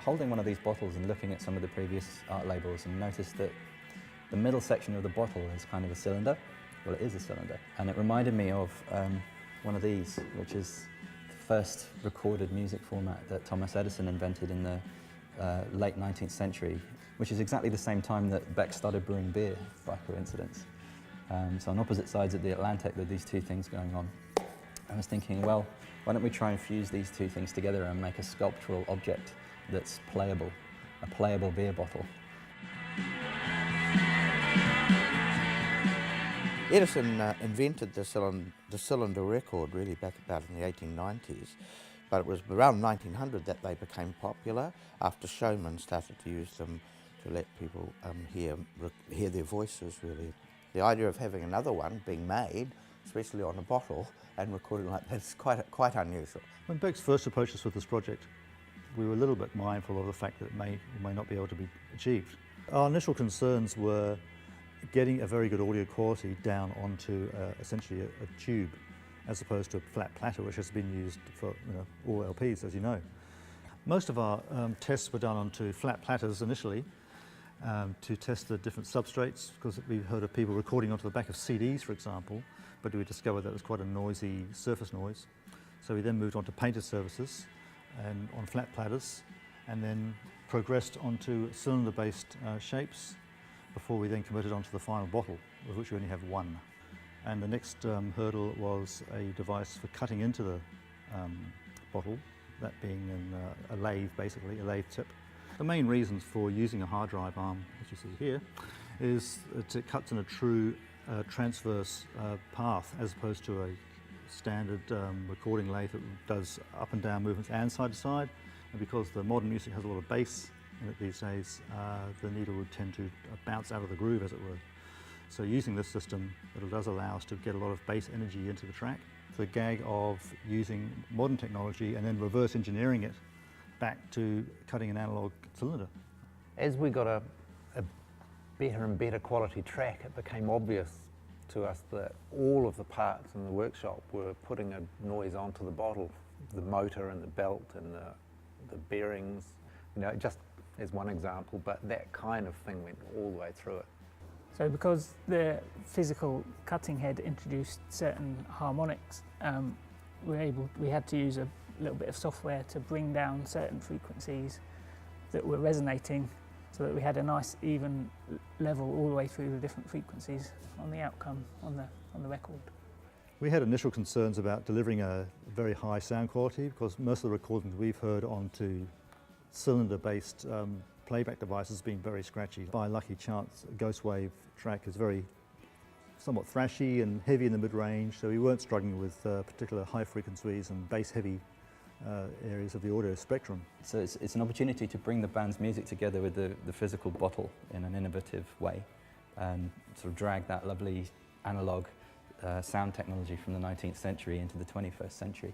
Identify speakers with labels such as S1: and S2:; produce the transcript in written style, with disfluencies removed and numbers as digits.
S1: holding one of these bottles and looking at some of the previous art labels and noticed that the middle section of the bottle is kind of a cylinder. Well, it is a cylinder. And it reminded me of one of these, which is the first recorded music format that Thomas Edison invented in the late 19th century, which is exactly the same time that Beck started brewing beer, by coincidence. So on opposite sides of the Atlantic, there are these two things going on. I was thinking, well, why don't we try and fuse these two things together and make a sculptural object that's playable, a playable beer bottle.
S2: Edison invented the cylinder record really back about in the 1890s, but it was around 1900 that they became popular after showmen started to use them to let people hear their voices really. The idea of having another one being made, especially on a bottle, and recording like that is quite unusual.
S3: When Beck's first approached us with this project, we were a little bit mindful of the fact that it may or may not be able to be achieved. Our initial concerns were getting a very good audio quality down onto essentially a tube, as opposed to a flat platter, which has been used for all LPs, as you know. Most of our tests were done onto flat platters initially to test the different substrates, because we heard of people recording onto the back of CDs, for example, but we discovered that was quite a noisy surface noise. So we then moved on to painted surfaces and on flat platters, and then progressed onto cylinder-based shapes before we then converted onto the final bottle, of which we only have one. And the next hurdle was a device for cutting into the bottle, that being a lathe, basically, a lathe tip. The main reasons for using a hard drive arm, as you see here, is that it cuts in a true transverse path, as opposed to a standard recording lathe that does up and down movements and side to side. And because the modern music has a lot of bass in it these days, the needle would tend to bounce out of the groove, as it were. So using this system, it does allow us to get a lot of bass energy into the track. The gag of using modern technology and then reverse engineering it back to cutting an analog cylinder.
S4: As we got a better and better quality track, it became obvious to us that all of the parts in the workshop were putting a noise onto the bottle. The motor and the belt and the bearings, just as one example, but that kind of thing went all the way through it.
S5: So because the physical cutting head introduced certain harmonics, we had to use a little bit of software to bring down certain frequencies that were resonating, so that we had a nice even level all the way through the different frequencies on the outcome on the record.
S3: We had initial concerns about delivering a very high sound quality, because most of the recordings we've heard onto cylinder-based playback devices being very scratchy. By lucky chance, a Ghost Wave track is somewhat thrashy and heavy in the mid-range, so we weren't struggling with particular high frequencies and bass-heavy areas of the audio spectrum.
S1: So it's an opportunity to bring the band's music together with the physical bottle in an innovative way, and sort of drag that lovely analog sound technology from the 19th century into the 21st century.